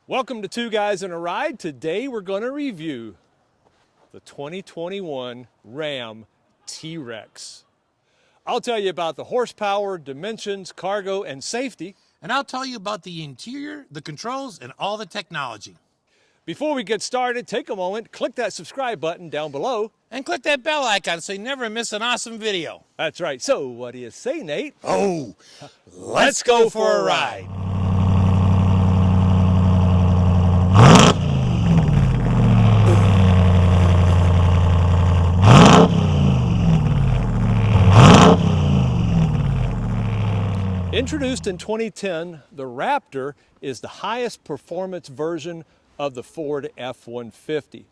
Welcome to Two Guys in a Ride. Today we're going to review the 2021 RAM TRX. I'll tell you about the horsepower, dimensions, cargo, and safety. And I'll tell you about the interior, the controls, and all the technology. Before we get started, take a moment, click that subscribe button down below. And click that bell icon so you never miss an awesome video. That's right. So what do you say, Nate? Oh, let's go for a ride. Introduced in 2010, the Raptor is the highest performance version of the Ford F-150.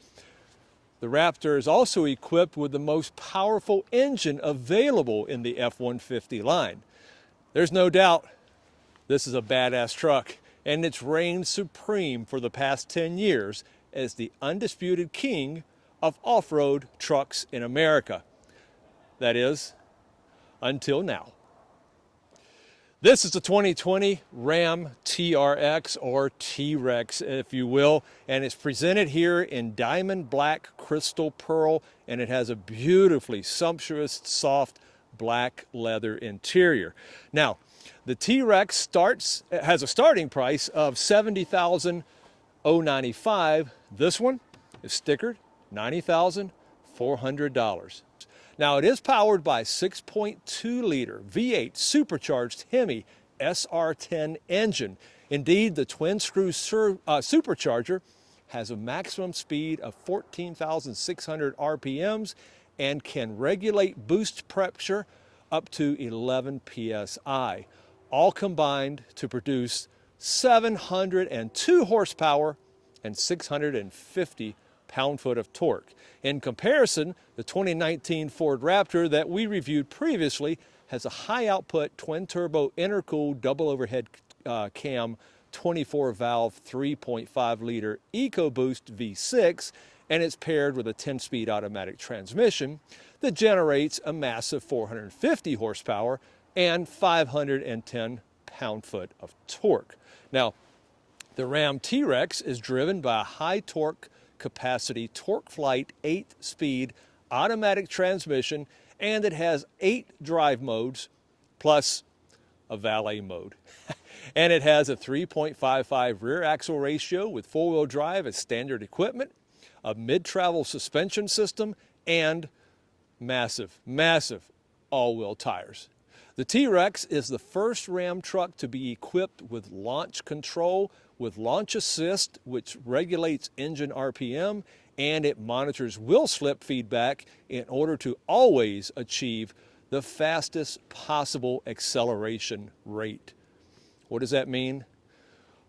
The Raptor is also equipped with the most powerful engine available in the F-150 line. There's no doubt this is a badass truck, and it's reigned supreme for the past 10 years as the undisputed king of off-road trucks in America. That is, until now. This is the 2020 RAM TRX, or T-Rex, if you will, and it's presented here in diamond black crystal pearl, and it has a beautifully sumptuous, soft black leather interior. Now, the T-Rex has a starting price of $70,095. This one is stickered $90,400. Now, it is powered by a 6.2-liter V8 supercharged Hemi SR10 engine. Indeed, the Twin Screw Supercharger has a maximum speed of 14,600 RPMs and can regulate boost pressure up to 11 PSI, all combined to produce 702 horsepower and 650 pound-foot of torque. In comparison, the 2019 Ford Raptor that we reviewed previously has a high-output twin-turbo intercooled double-overhead cam 24-valve 3.5-liter EcoBoost V6, and it's paired with a 10-speed automatic transmission that generates a massive 450 horsepower and 510 pound-foot of torque. Now, the Ram TRX is driven by a high-torque-capacity TorqueFlite 8-speed automatic transmission, and it has 8 drive modes plus a Valet mode. And it has a 3.55 rear axle ratio with 4-wheel drive as standard equipment, a mid-travel suspension system, and massive all-wheel tires. The T-Rex is the first Ram truck to be equipped with launch control with launch assist, which regulates engine RPM, and it monitors wheel slip feedback in order to always achieve the fastest possible acceleration rate. What does that mean?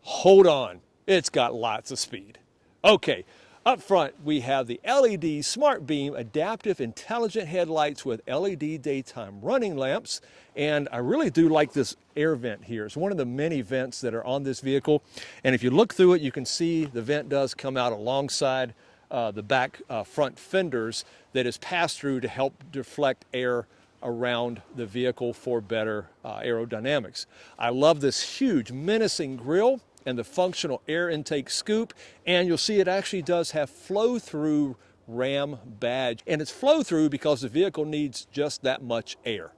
Hold on, it's got lots of speed. Okay, up front we have the LED Smartbeam Adaptive Intelligent Headlights with LED daytime running lamps, and I really do like this air vent here. It's one of the many vents that are on this vehicle, and if you look through it, you can see the vent does come out alongside the back front fenders that is passed through to help deflect air around the vehicle for better aerodynamics. I love this huge menacing grille and the functional air intake scoop, and you'll see it actually does have flow-through Ram badge, and it's flow-through because the vehicle needs just that much air.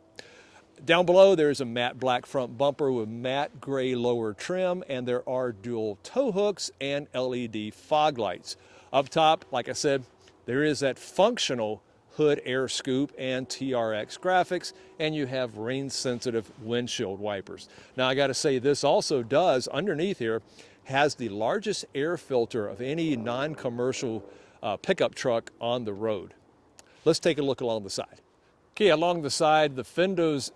Down below there's a matte black front bumper with matte gray lower trim, and there are dual tow hooks and LED fog lights. Up top, like I said, there is that functional hood air scoop and TRX graphics, and you have rain-sensitive windshield wipers. Now, I got to say, this also does, underneath here, has the largest air filter of any non-commercial pickup truck on the road. Let's take a look along the side. Okay, along the side, the fenders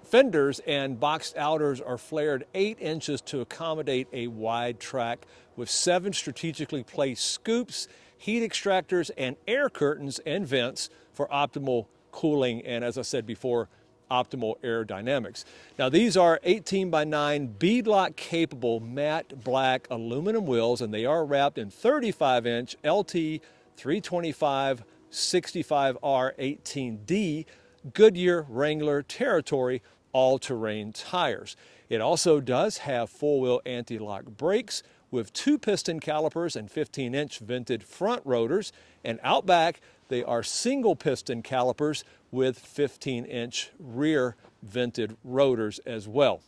and boxed outers are flared 8 inches to accommodate a wide track with 7 strategically placed scoops, heat extractors, and air curtains and vents for optimal cooling and, as I said before, optimal aerodynamics. Now, these are 18x9 beadlock capable matte black aluminum wheels, and they are wrapped in 35-inch LT 325 65R 18D Goodyear Wrangler Territory all-terrain tires. It also does have four-wheel anti-lock brakes with 2 piston calipers and 15-inch vented front rotors, and out back they are single piston calipers with 15-inch rear vented rotors as well.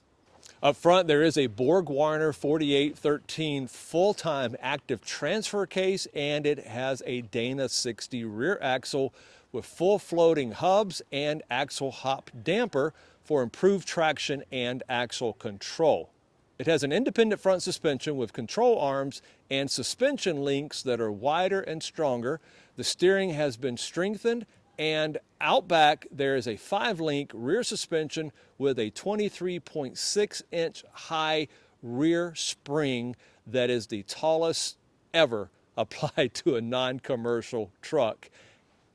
Up front, there is a Borg-Warner 4813 full-time active transfer case, and it has a Dana 60 rear axle with full floating hubs and axle hop damper for improved traction and axle control. It has an independent front suspension with control arms and suspension links that are wider and stronger. The steering has been strengthened, and out back there is a 5-link rear suspension with a 23.6-inch high rear spring that is the tallest ever applied to a non-commercial truck.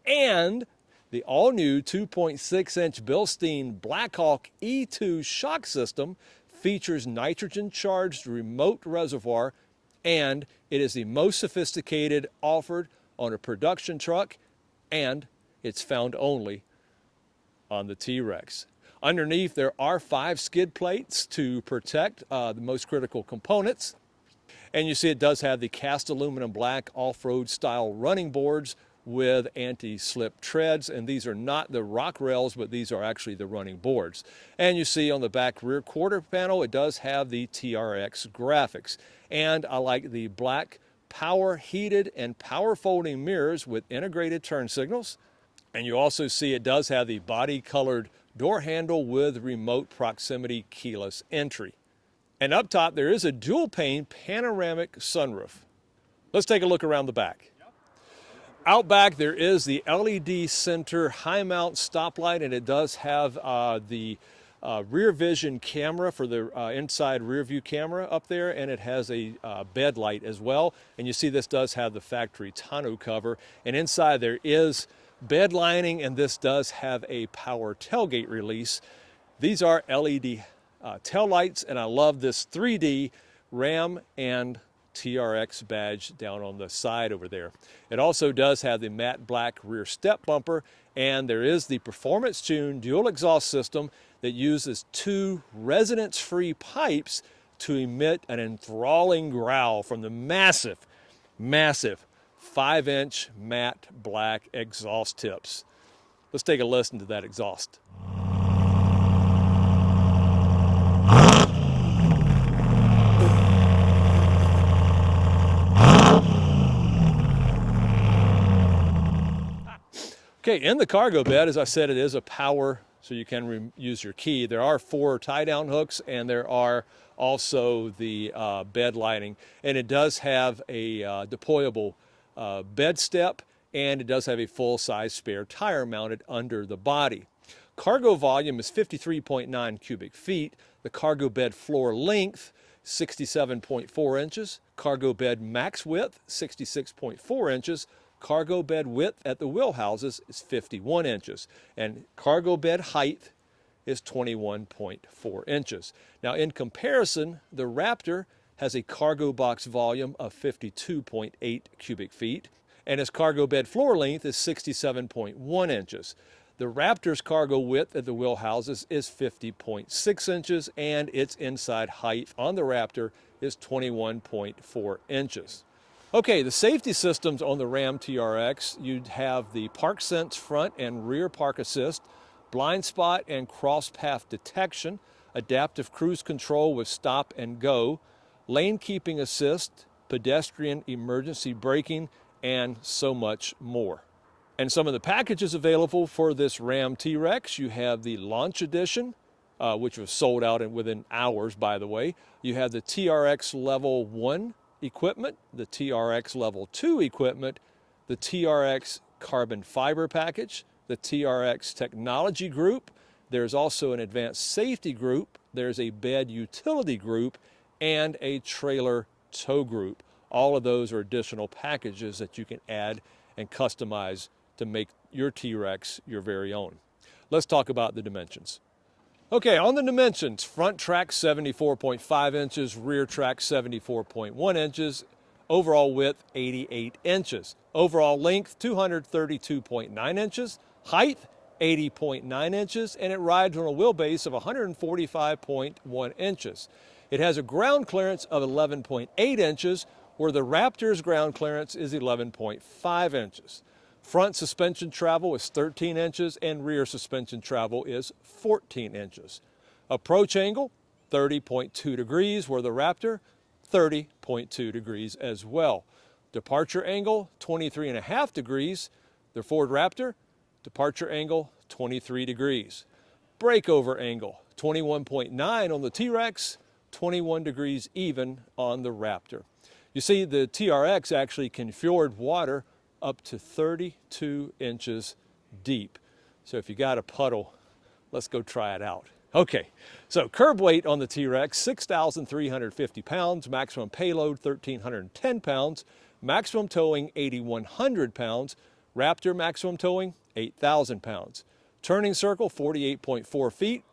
And the all-new 2.6-inch Bilstein Blackhawk E2 shock system features nitrogen-charged remote reservoir, and it is the most sophisticated offered on a production truck, and it's found only on the TRX. Underneath, there are 5 skid plates to protect the most critical components. And you see it does have the cast aluminum black off-road style running boards with anti-slip treads, and these are not the rock rails, but these are actually the running boards. And you see on the back rear quarter panel, it does have the TRX graphics. And I like the black power heated and power folding mirrors with integrated turn signals. And you also see it does have the body colored door handle with remote proximity keyless entry. And up top, there is a dual pane panoramic sunroof. Let's take a look around the back. Out back, there is the LED center high mount stoplight, and it does have the rear vision camera for the inside rear view camera up there, and it has a bed light as well. And you see this does have the factory tonneau cover, and inside there is bed lining, and this does have a power tailgate release. These are LED tail lights, and I love this 3D RAM and TRX badge down on the side over there. It also does have the matte black rear step bumper, and there is the performance tuned dual exhaust system that uses 2 resonance-free pipes to emit an enthralling growl from the massive 5-inch matte black exhaust tips. Let's take a listen to that exhaust. Okay, in the cargo bed, as I said, it is a power, so you can use your key. There are 4 tie-down hooks, and there are also the bed lighting. And it does have a deployable bed step, and it does have a full-size spare tire mounted under the body. Cargo volume is 53.9 cubic feet. The cargo bed floor length, 67.4 inches. Cargo bed max width, 66.4 inches. Cargo bed width at the wheel houses is 51 inches, and cargo bed height is 21.4 inches. Now, in comparison, the Raptor has a cargo box volume of 52.8 cubic feet, and its cargo bed floor length is 67.1 inches. The Raptor's cargo width at the wheel houses is 50.6 inches, and its inside height on the Raptor is 21.4 inches. Okay, the safety systems on the RAM TRX, you'd have the Park Sense front and rear park assist, blind spot and cross path detection, adaptive cruise control with stop and go, lane keeping assist, pedestrian emergency braking, and so much more. And some of the packages available for this RAM TRX, you have the Launch Edition, which was sold out within hours, by the way. You have the TRX Level 1 equipment, the TRX Level 2 equipment, the TRX Carbon Fiber package, the TRX Technology group. There's also an Advanced Safety group. There's a Bed Utility group and a Trailer Tow group. All of those are additional packages that you can add and customize to make your TRX your very own. Let's talk about the dimensions. Okay, on the dimensions, front track 74.5 inches, rear track 74.1 inches, overall width 88 inches, overall length 232.9 inches, height 80.9 inches, and it rides on a wheelbase of 145.1 inches. It has a ground clearance of 11.8 inches, where the Raptor's ground clearance is 11.5 inches. Front suspension travel is 13 inches and rear suspension travel is 14 inches. Approach angle, 30.2 degrees, where the Raptor, 30.2 degrees as well. Departure angle, 23.5 degrees. The Ford Raptor, departure angle, 23 degrees. Breakover angle, 21.9 on the TRX, 21 degrees even on the Raptor. You see, the TRX actually can fjord water up to 32 inches deep. So if you got a puddle, let's go try it out. Okay, so curb weight on the TRX, 6,350 pounds, maximum payload 1,310 pounds, maximum towing 8,100 pounds, Raptor maximum towing 8,000 pounds. Turning circle 48.4 feet,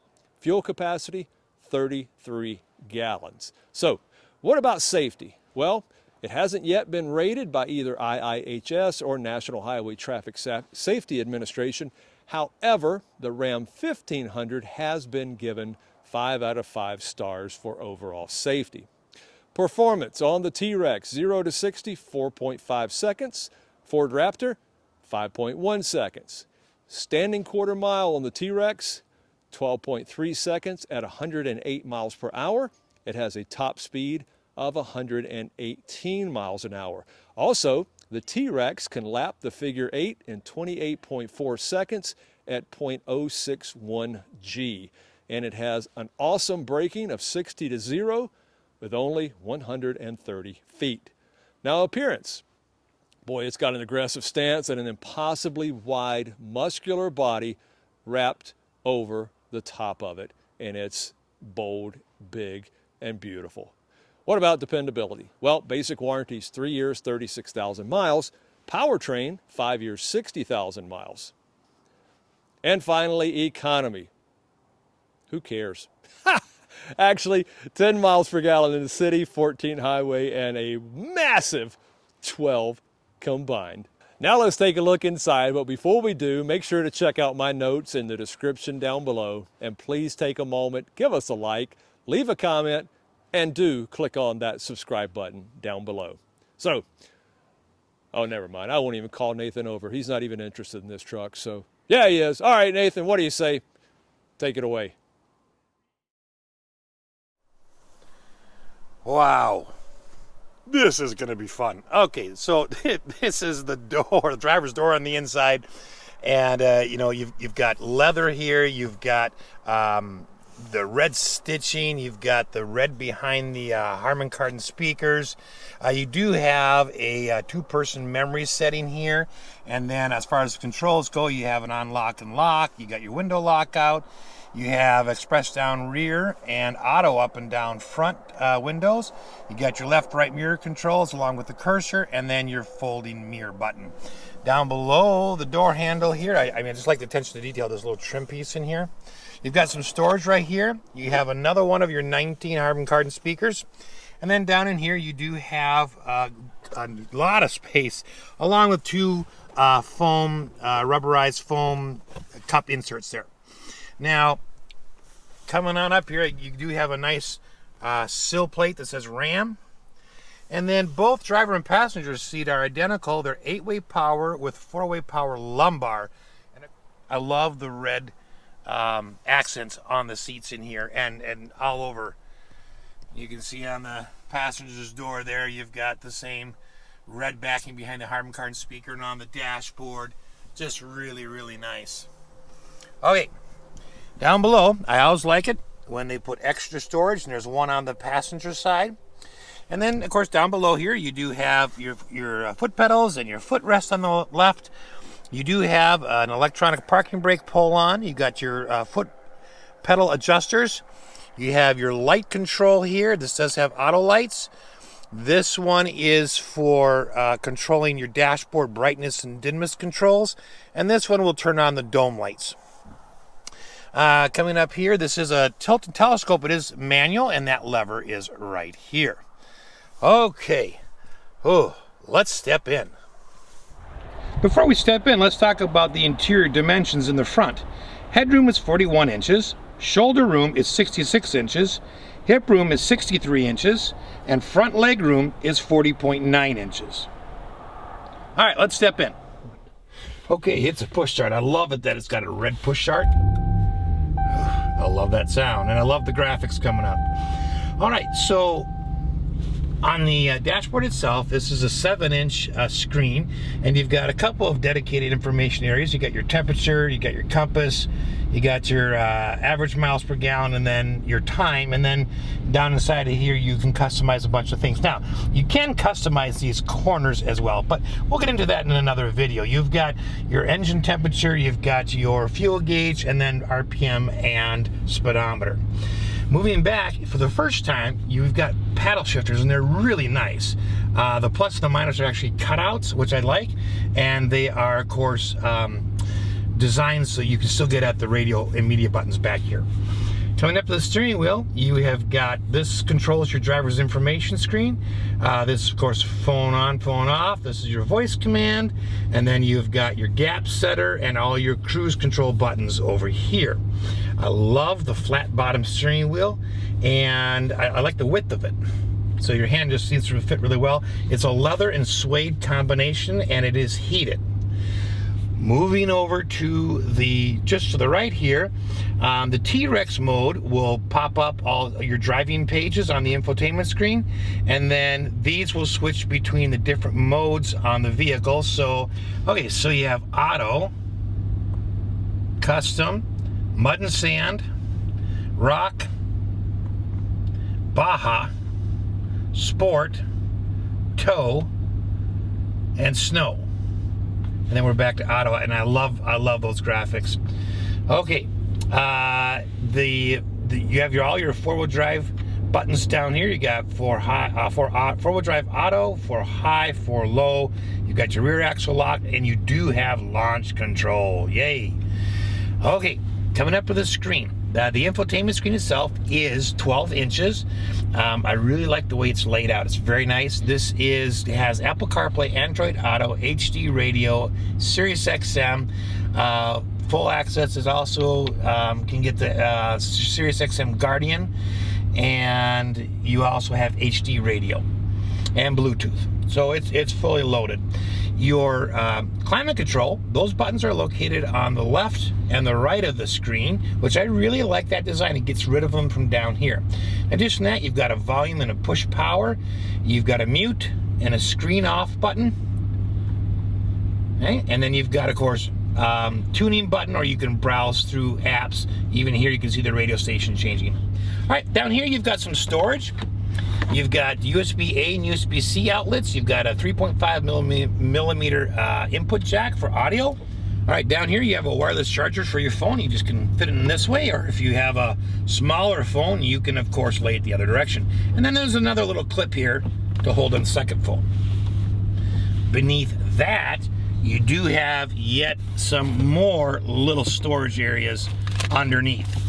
fuel capacity 33 gallons. So what about safety? Well, it hasn't yet been rated by either IIHS or National Highway Traffic Safety Administration. However, the Ram 1500 has been given 5 out of 5 stars for overall safety. Performance on the TRX, 0 to 60, 4.5 seconds. Ford Raptor, 5.1 seconds. Standing quarter mile on the TRX, 12.3 seconds at 108 miles per hour. It has a top speed of 118 miles an hour. Also, the TRX can lap the figure 8 in 28.4 seconds at 0.061 G. And it has an awesome braking of 60 to 0 with only 130 feet. Now appearance. Boy, it's got an aggressive stance and an impossibly wide, muscular body wrapped over the top of it. And it's bold, big, and beautiful. What about dependability? Well, basic warranties, 3 years, 36,000 miles. Powertrain, 5 years, 60,000 miles. And finally, economy. Who cares? Actually, 10 miles per gallon in the city, 14 highway, and a massive 12 combined. Now let's take a look inside, but before we do, make sure to check out my notes in the description down below. And please take a moment, give us a like, leave a comment, and do click on that subscribe button down below. So, oh, never mind. I won't even call Nathan over. He's not even interested in this truck. So, yeah, he is. All right, Nathan, what do you say? Take it away. Wow. This is going to be fun. Okay, so this is the door, the driver's door on the inside. And, you know, you've got leather here. You've got the red stitching, you've got the red behind the Harman Kardon speakers. You do have a two-person memory setting here, and then as far as controls go, you have an unlock and lock, you got your window lockout, you have express down rear and auto up and down front windows. You got your left right mirror controls along with the cursor, and then your folding mirror button. Down below the door handle here, I mean, I just like the attention to detail, there's a little trim piece in here. You've got some storage right here. You have another one of your 19 Harman Kardon speakers. And then down in here, you do have a lot of space, along with two rubberized foam cup inserts there. Now, coming on up here, you do have a nice sill plate that says RAM. And then both driver and passenger seat are identical. They're 8-way power with 4-way power lumbar. And I love the red accents on the seats in here and all over. You can see on the passenger's door there, you've got the same red backing behind the Harman Kardon speaker, and on the dashboard, just really, really nice. Okay, down below, I always like it when they put extra storage, and there's one on the passenger side. And then, of course, down below here, you do have your foot pedals and your footrest on the left. You do have an electronic parking brake pull-on. You got your foot pedal adjusters. You have your light control here. This does have auto lights. This one is for controlling your dashboard brightness and dimness controls. And this one will turn on the dome lights. Coming up here, this is a tilt and telescope. It is manual, and that lever is right here. Okay. Oh, let's step in. Before we step in, let's talk about the interior dimensions in the front. Headroom is 41 inches, shoulder room is 66 inches, Hip room is 63 inches, and front leg room is 40.9 inches. All right, let's step in. Okay, it's a push start. I love it that it's got a red push start. I love that sound, and I love the graphics coming up. All right, so on the dashboard itself, this is a 7-inch screen, and you've got a couple of dedicated information areas. You got your temperature, you got your compass, you got your average miles per gallon, and then your time, and then down inside of here you can customize a bunch of things. Now, you can customize these corners as well, but we'll get into that in another video. You've got your engine temperature, you've got your fuel gauge, and then RPM and speedometer. Moving back, for the first time, you've got paddle shifters, and they're really nice. The plus and the minus are actually cutouts, which I like, and they are, of course, designed so you can still get at the radio and media buttons back here. Coming up to the steering wheel, you have got, this controls your driver's information screen. This, of course, phone on, phone off. This is your voice command, and then you've got your gap setter and all your cruise control buttons over here. I love the flat bottom steering wheel, and I like the width of it. So your hand just seems to fit really well. It's a leather and suede combination, and it is heated. Moving over to the, just to the right here, the TRX mode will pop up all your driving pages on the infotainment screen, and then these will switch between the different modes on the vehicle. So, okay, so you have auto, custom, mud and sand, rock, Baja, sport, tow, and snow. And then we're back to auto, and I love those graphics. Okay, you have all your four-wheel drive buttons down here. You got for four-wheel drive auto, for high, for low. You got your rear axle lock, and you do have launch control. Yay! Okay, coming up to the screen. The infotainment screen itself is 12 inches. I really like the way it's laid out. It's very nice. This has Apple CarPlay, Android Auto, HD radio, Sirius XM. Full access is also, can get the Sirius XM Guardian, and you also have HD radio and Bluetooth. So it's fully loaded. Your climate control, those buttons are located on the left and the right of the screen, which I really like that design. It gets rid of them from down here. In addition to that, you've got a volume and a push power. You've got a mute and a screen off button. Okay? And then you've got, of course, tuning button, or you can browse through apps. Even here you can see the radio station changing. All right, down here you've got some storage. You've got USB-A and USB-C outlets. You've got a 3.5 millimeter input jack for audio. All right, down here you have a wireless charger for your phone. You just can fit it in this way, or if you have a smaller phone, you can, of course, lay it the other direction. And then there's another little clip here to hold on the second phone. Beneath that, you do have yet some more little storage areas underneath.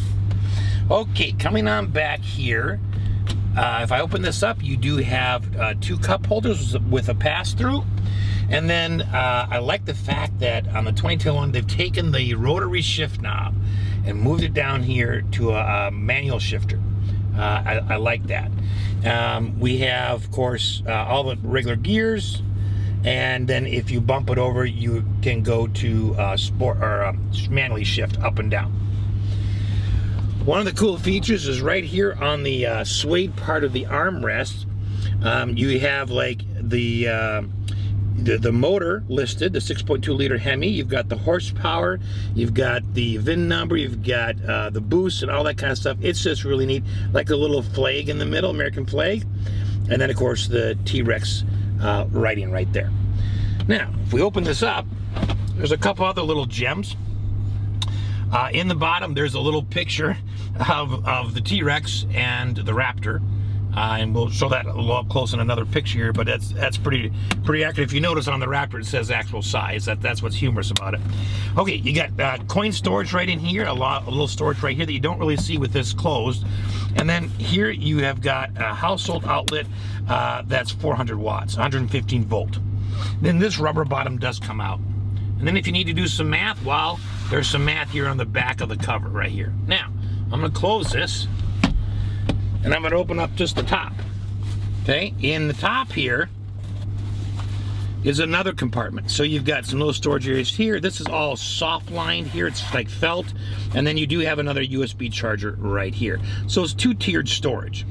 Okay, coming on back here, if I open this up, you do have 2 cup holders with a pass-through. And then I like the fact that on the 2021, they've taken the rotary shift knob and moved it down here to a manual shifter. I like that. We have, of course, all the regular gears. And then if you bump it over, you can go to sport or manually shift up and down. One of the cool features is right here on the suede part of the armrest. You have like the motor listed, the 6.2 liter Hemi. You've got the horsepower, you've got the VIN number, you've got the boost and all that kind of stuff. It's just really neat, like a little flag in the middle, American flag, and then of course the TRX writing right there. Now, if we open this up, there's a couple other little gems. In the bottom, there's a little picture of the TRX and the Raptor. And we'll show that a little up close in another picture here, but that's pretty accurate. If you notice on the Raptor, it says actual size. That's what's humorous about it. Okay, you got coin storage right in here, a little storage right here that you don't really see with this closed. And then here you have got a household outlet that's 400 watts, 115 volt. Then this rubber bottom does come out. And then if you need to do some math, well, there's some math here on the back of the cover right here. Now, I'm going to close this. and I'm going to open up just the top. Okay, in the top here is another compartment. So you've got some little storage areas here. This is all soft lined here. It's like felt. And then you do have another USB charger right here. So it's two-tiered storage.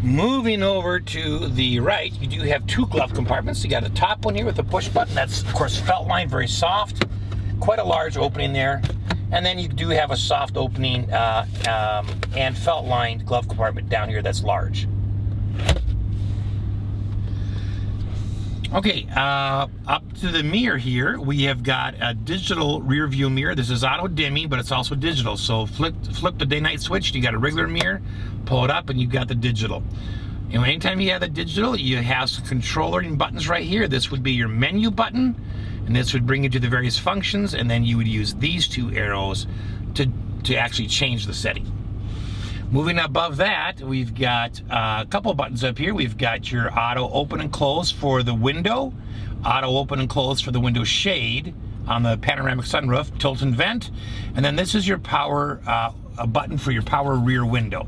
Moving over to the right, you do have two glove compartments. You got a top one here with a push button. That's, of course, felt lined, very soft. Quite a large opening there. And then you do have a soft opening and felt lined glove compartment down here that's large. Okay, up to the mirror here, we have got a digital rear view mirror. This is auto dimming, but it's also digital. So flip the day-night switch, you got a regular mirror, pull it up, and you've got the digital. And anytime you have the digital, you have some controlling buttons right here. This would be your menu button, and this would bring you to the various functions, and then you would use these two arrows to actually change the setting. Moving above that, we've got a couple buttons up here. We've got your auto open and close for the window, auto open and close for the window shade on the panoramic sunroof, tilt and vent, and then this is your power, a button for your power rear window.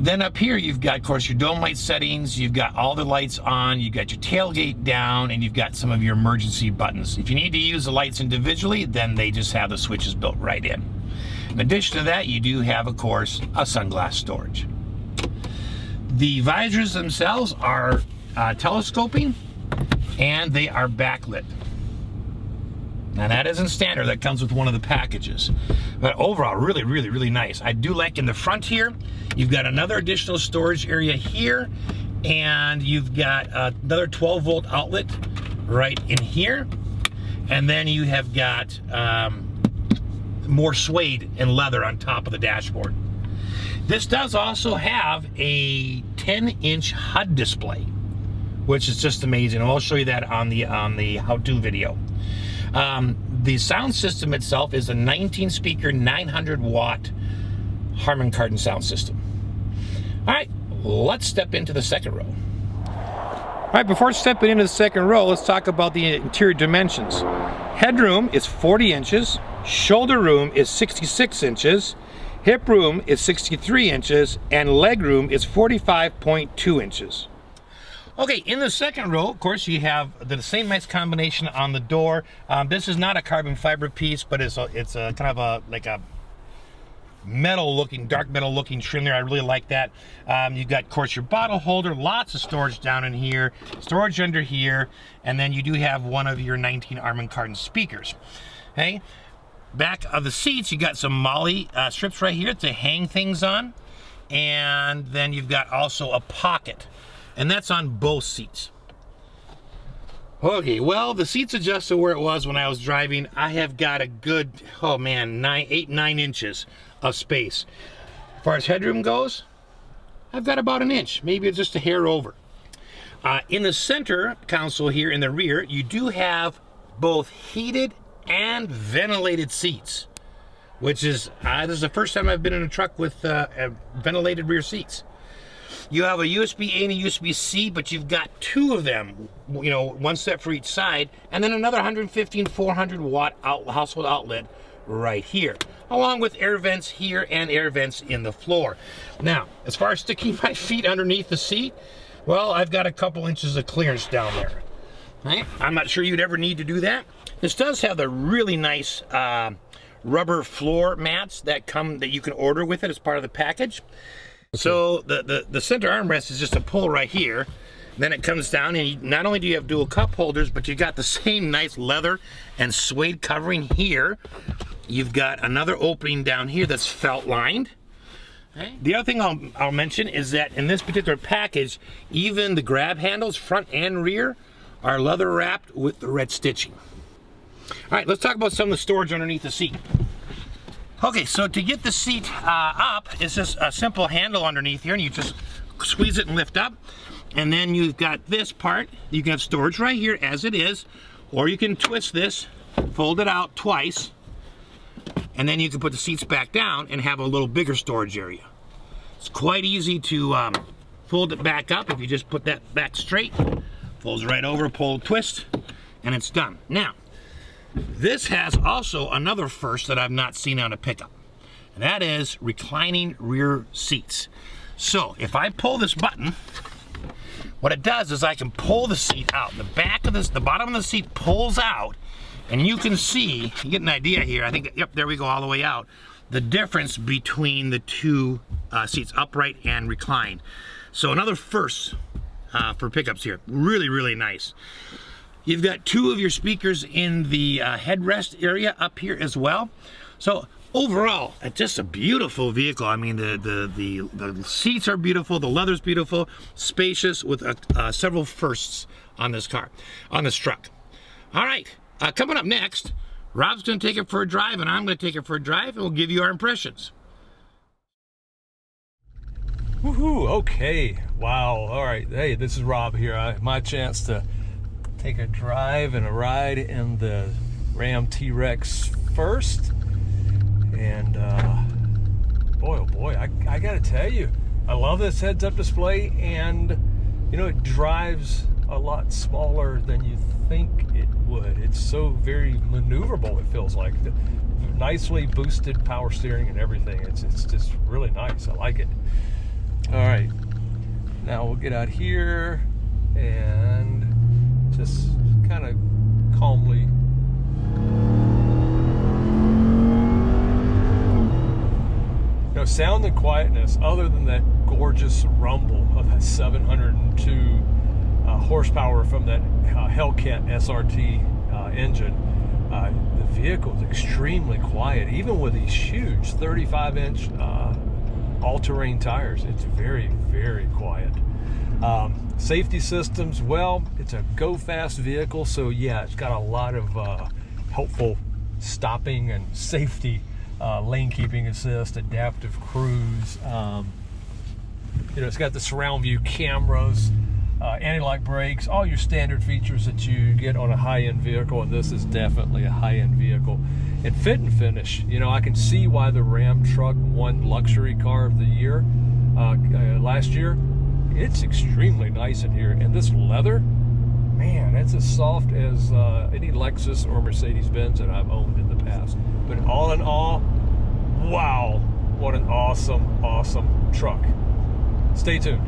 Then up here, you've got, of course, your dome light settings, you've got all the lights on, you've got your tailgate down, and you've got some of your emergency buttons. If you need to use the lights individually, then they just have the switches built right in. In addition to that, you do have, of course, a sunglass storage. The visors themselves are telescoping, and they are backlit. Now that isn't standard, that comes with one of the packages. But overall, really, really, really nice. I do like in the front here, you've got another additional storage area here, and you've got another 12-volt outlet right in here. And then you have got more suede and leather on top of the dashboard. This does also have a 10-inch HUD display, which is just amazing. I'll show you that on the how-to video. The sound system itself is a 19-speaker, 900-watt Harman Kardon sound system. All right, let's step into the second row. All right, before stepping into the second row, let's talk about the interior dimensions. Headroom is 40 inches, shoulder room is 66 inches, hip room is 63 inches, and leg room is 45.2 inches. Okay, in the second row, of course, you have the same nice combination on the door. This is not a carbon fiber piece, but it's a kind of like a metal-looking, dark metal-looking trim there. I really like that. You've got, of course, your bottle holder, lots of storage down in here, storage under here, and then you do have one of your 19 Harman Kardon speakers. Okay, back of the seats, you got some MOLLE strips right here to hang things on, and then you've got also a pocket. And that's on both seats. Okay, well, the seats adjust to where it was when I was driving. I have got a good, oh man, 9 inches of space. As far as headroom goes, I've got about an inch, maybe just a hair over. In the center console here in the rear, you do have both heated and ventilated seats, which is, this is the first time I've been in a truck with ventilated rear seats. You have a USB-A and a USB-C, but you've got two of them, you know, one set for each side, and then another 115 400-watt household outlet right here, along with air vents here and air vents in the floor. Now, as far as sticking my feet underneath the seat, well, I've got a couple inches of clearance down there. Right? I'm not sure you'd ever need to do that. This does have the really nice rubber floor mats that you can order with it as part of the package. So the center armrest is just a pull right here. Then it comes down, and not only do you have dual cup holders, but you've got the same nice leather and suede covering here. You've got another opening down here that's felt lined. Okay. The other thing I'll mention is that in this particular package, even the grab handles, front and rear, are leather wrapped with the red stitching. All right, let's talk about some of the storage underneath the seat. Okay, so to get the seat up, it's just a simple handle underneath here, and you just squeeze it and lift up. And then you've got this part. You can have storage right here as it is, or you can twist this, fold it out twice, and then you can put the seats back down and have a little bigger storage area. It's quite easy to fold it back up. If you just put that back straight, folds right over, pull, twist, and it's done. Now, this has also another first that I've not seen on a pickup, and that is reclining rear seats. So if I pull this button, what it does is I can pull the seat out. The back of this, the bottom of the seat pulls out, and you can see, you get an idea here, I think, yep, there we go, all the way out, the difference between the two seats, upright and reclined. So another first for pickups here. Really, really nice. You've got two of your speakers in the headrest area up here as well. So overall, just a beautiful vehicle. I mean, the seats are beautiful, the leather's beautiful, spacious, with several firsts on this car, on this truck. All right, coming up next, Rob's gonna take it for a drive, and I'm gonna take it for a drive, and we'll give you our impressions. Woohoo, okay, wow, all right. Hey, this is Rob here. My chance to take a drive and a ride in the RAM TRX first. And boy, oh boy, I gotta tell you, I love this heads-up display, and you know, it drives a lot smaller than you think it would. It's so very maneuverable, it feels like. Nicely boosted power steering and everything. It's just really nice. I like it. All right, now we'll get out here and just kind of calmly sound and quietness, other than that gorgeous rumble of that 702 horsepower from that Hellcat SRT engine. The vehicle is extremely quiet, even with these huge 35-inch all-terrain tires. It's very, very quiet. Safety systems, well, it's a go-fast vehicle, so yeah, it's got a lot of helpful stopping and safety, lane keeping assist, adaptive cruise. You know, it's got the surround view cameras, anti-lock brakes, all your standard features that you get on a high-end vehicle, and this is definitely a high-end vehicle. And fit and finish, you know, I can see why the Ram truck won luxury car of the year last year. It's extremely nice in here, and this leather, man, it's as soft as any Lexus or Mercedes-Benz that I've owned in the past. But all in all, wow, what an awesome, awesome truck. Stay tuned.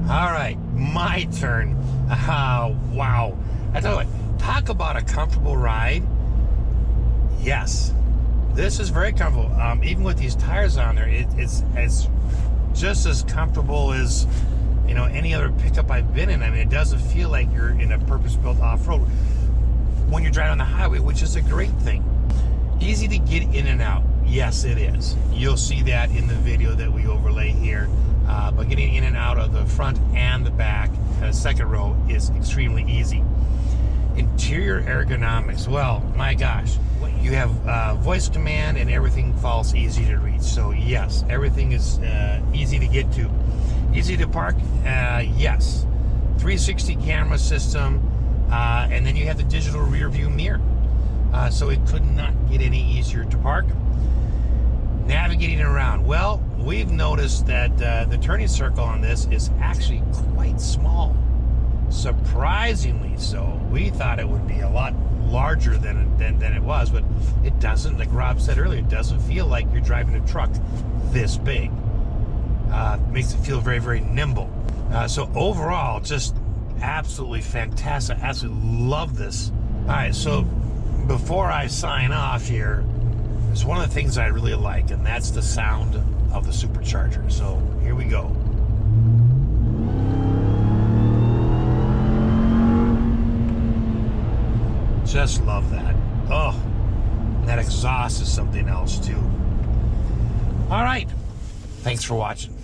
All right, my turn. Wow. I tell you what, talk about a comfortable ride. Yes, this is very comfortable. Even with these tires on there, it's just as comfortable as, you know, any other pickup I've been in. I mean, it doesn't feel like you're in a purpose-built off-road when you're driving on the highway, which is a great thing. Easy to get in and out. Yes, it is. You'll see that in the video that we overlay here. But getting in and out of the front and the back, second row, is extremely easy. Interior ergonomics, well, my gosh. You have voice command, and everything falls easy to reach. So yes, everything is easy to get to. Easy to park, yes. 360 camera system, and then you have the digital rear view mirror. So it could not get any easier to park. Navigating around, well, we've noticed that the turning circle on this is actually quite small. Surprisingly so. We thought it would be a lot larger than it was, but it doesn't. Like Rob said earlier, it doesn't feel like you're driving a truck this big. Makes it feel very, very nimble. So overall, just absolutely fantastic. I absolutely love this. All right, so before I sign off here, there's one of the things I really like, and that's the sound of the Supercharger. So here we go. Just love that. Oh, that exhaust is something else too. All right, thanks for watching.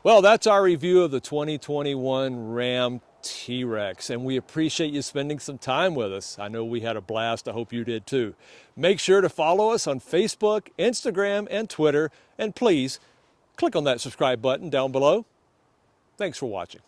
Well, that's our review of the 2021 Ram TRX, and we appreciate you spending some time with us. I know we had a blast. I hope you did too. Make sure to follow us on Facebook, Instagram, and Twitter, and please click on that subscribe button down below. Thanks for watching.